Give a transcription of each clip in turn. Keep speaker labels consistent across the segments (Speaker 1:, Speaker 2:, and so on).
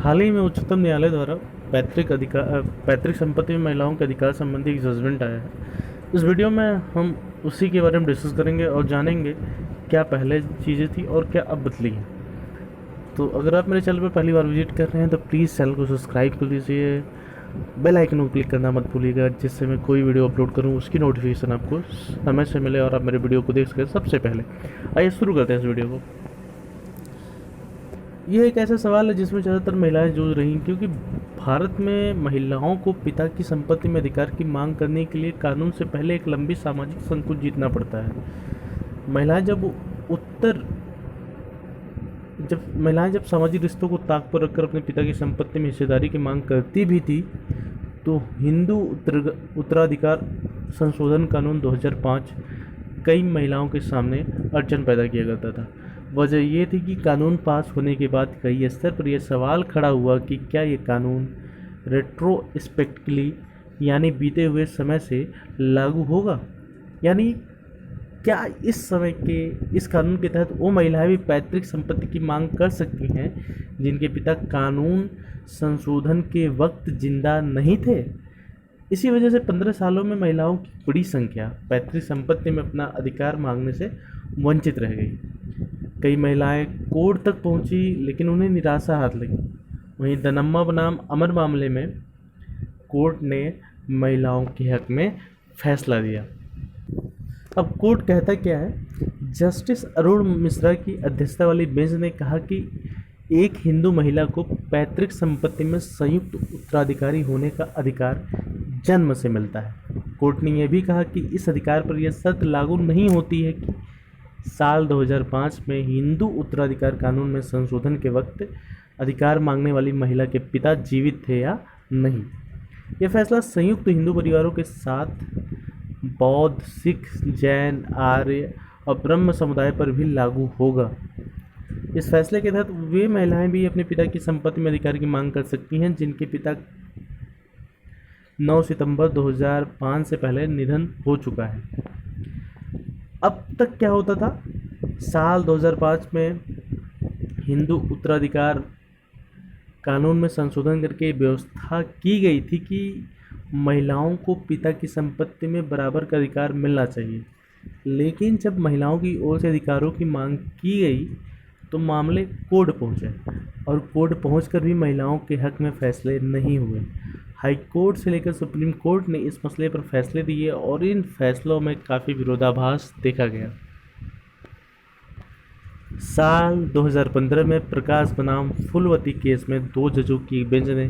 Speaker 1: हाल ही में उच्चतम न्यायालय द्वारा पैतृक संपत्ति में महिलाओं के अधिकार संबंधी एक जजमेंट आया है। इस वीडियो में हम उसी के बारे में डिस्कस करेंगे और जानेंगे क्या पहले चीज़ें थी और क्या अब बदली हैं। तो अगर आप मेरे चैनल पर पहली बार विजिट कर रहे हैं तो प्लीज़ चैनल को सब्सक्राइब कर लीजिए, बेल आइकन को क्लिक करना मत भूलिएगा, जिससे मैं कोई वीडियो अपलोड करूं उसकी नोटिफिकेशन आपको समय से मिले और आप मेरे वीडियो को देख सकें सबसे पहले। आइए शुरू करते हैं इस वीडियो को। यह एक ऐसा सवाल है जिसमें ज़्यादातर महिलाएं जूझ रही हैं, क्योंकि भारत में महिलाओं को पिता की संपत्ति में अधिकार की मांग करने के लिए कानून से पहले एक लंबी सामाजिक संकुच जीतना पड़ता है। महिलाएं जब सामाजिक रिश्तों को ताक पर रखकर अपने पिता की संपत्ति में हिस्सेदारी की मांग करती भी थी, तो हिंदू उत्तराधिकार संशोधन कानून 2005 कई महिलाओं के सामने अड़चन पैदा किया करता था। वजह यह थी कि कानून पास होने के बाद कई स्तर पर यह सवाल खड़ा हुआ कि क्या ये कानून रेट्रोस्पेक्टिवली यानी बीते हुए समय से लागू होगा, यानी क्या इस कानून के तहत वो महिलाएं भी पैतृक संपत्ति की मांग कर सकती हैं जिनके पिता कानून संशोधन के वक्त जिंदा नहीं थे। इसी वजह से 15 सालों में महिलाओं की बड़ी संख्या पैतृक संपत्ति में अपना अधिकार मांगने से वंचित रह गई। कई महिलाएं कोर्ट तक पहुंची, लेकिन उन्हें निराशा हाथ लगी। वहीं दनम्मा बनाम अमर मामले में कोर्ट ने महिलाओं के हक में फैसला दिया। अब कोर्ट कहता क्या है? जस्टिस अरुण मिश्रा की अध्यक्षता वाली बेंच ने कहा कि एक हिंदू महिला को पैतृक संपत्ति में संयुक्त उत्तराधिकारी होने का अधिकार जन्म से मिलता है। कोर्ट ने यह भी कहा कि इस अधिकार पर यह शर्त लागू नहीं होती है कि साल 2005 में हिंदू उत्तराधिकार कानून में संशोधन के वक्त अधिकार मांगने वाली महिला के पिता जीवित थे या नहीं। यह फैसला संयुक्त हिंदू परिवारों के साथ बौद्ध, सिख, जैन, आर्य और ब्रह्म समुदाय पर भी लागू होगा। इस फैसले के तहत वे महिलाएं भी अपने पिता की संपत्ति में अधिकार की मांग कर सकती हैं जिनके पिता 9 सितंबर 2005 से पहले निधन हो चुका है। अब तक क्या होता था? साल 2005 में हिंदू उत्तराधिकार कानून में संशोधन करके व्यवस्था की गई थी कि महिलाओं को पिता की संपत्ति में बराबर का अधिकार मिलना चाहिए। लेकिन जब महिलाओं की ओर से अधिकारों की मांग की गई तो मामले कोर्ट पहुंचे, और कोर्ट पहुंचकर भी महिलाओं के हक में फैसले नहीं हुए। हाई कोर्ट से लेकर सुप्रीम कोर्ट ने इस मसले पर फैसले दिए और इन फैसलों में काफ़ी विरोधाभास देखा गया। साल 2015 में प्रकाश बनाम फुलवती केस में 2 जजों की बेंच ने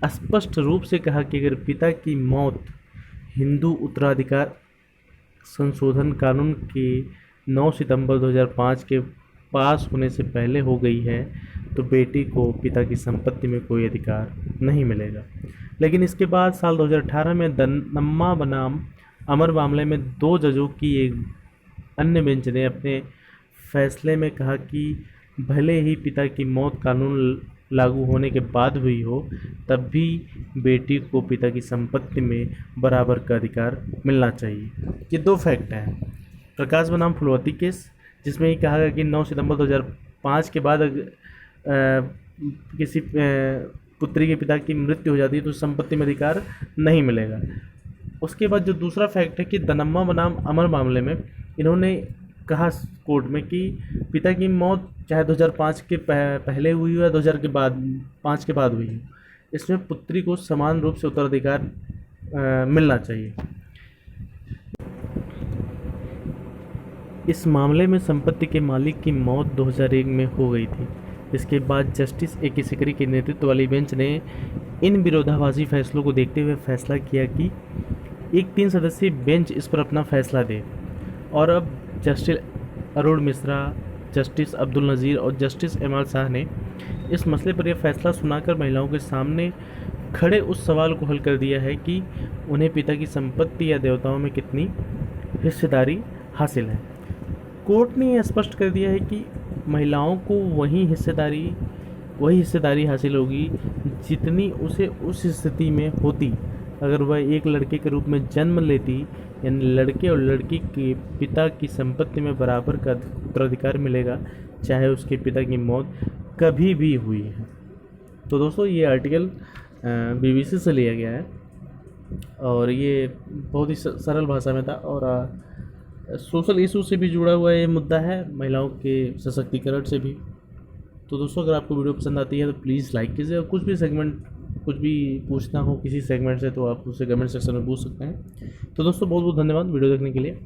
Speaker 1: स्पष्ट रूप से कहा कि अगर पिता की मौत हिंदू उत्तराधिकार संशोधन कानून के 9 सितंबर 2005 के पास होने से पहले हो गई है तो बेटी को पिता की संपत्ति में कोई अधिकार नहीं मिलेगा। लेकिन इसके बाद साल 2018 में दनम्मा बनाम अमर मामले में 2 जजों की एक अन्य बेंच ने अपने फैसले में कहा कि भले ही पिता की मौत कानून लागू होने के बाद हुई हो, तब भी बेटी को पिता की संपत्ति में बराबर का अधिकार मिलना चाहिए। ये 2 फैक्ट हैं। प्रकाश बनाम फुलवती केस, जिसमें ये कहा गया कि 9 सितंबर 2005 के बाद किसी पुत्री के पिता की मृत्यु हो जाती है तो संपत्ति में अधिकार नहीं मिलेगा। उसके बाद जो दूसरा फैक्ट है कि दनम्मा बनाम अमर मामले में इन्होंने कहा कोर्ट में कि पिता की मौत चाहे 2005 के पहले हुई हो या 2005 के बाद हुई हो, इसमें पुत्री को समान रूप से उत्तराधिकार मिलना चाहिए। इस मामले में संपत्ति के मालिक की मौत 2001 में हो गई थी। इसके बाद जस्टिस ए.के. सिकरी के नेतृत्व वाली बेंच ने इन विरोधाभासी फैसलों को देखते हुए फैसला किया कि एक 3 सदस्यीय बेंच इस पर अपना फैसला दे। और अब जस्टिस अरुण मिश्रा, जस्टिस अब्दुल नज़ीर और जस्टिस एम.आर. शाह ने इस मसले पर यह फैसला सुनाकर महिलाओं के सामने खड़े उस सवाल को हल कर दिया है कि उन्हें पिता की संपत्ति या देवताओं में कितनी हिस्सेदारी हासिल है। कोर्ट ने यह स्पष्ट कर दिया है कि महिलाओं को वही हिस्सेदारी हासिल होगी जितनी उसे उस स्थिति में होती अगर वह एक लड़के के रूप में जन्म लेती, यानी लड़के और लड़की के पिता की संपत्ति में बराबर का उत्तराधिकार मिलेगा, चाहे उसके पिता की मौत कभी भी हुई है। तो दोस्तों ये आर्टिकल BBC से लिया गया है और ये बहुत ही सरल भाषा में था और सोशल इशू से भी जुड़ा हुआ ये मुद्दा है, महिलाओं के सशक्तिकरण से भी। तो दोस्तों अगर आपको वीडियो पसंद आती है तो प्लीज़ लाइक कीजिए और कुछ भी पूछना हो किसी सेगमेंट से तो आप उसे कमेंट सेक्शन में पूछ सकते हैं। तो दोस्तों बहुत बहुत धन्यवाद वीडियो देखने के लिए।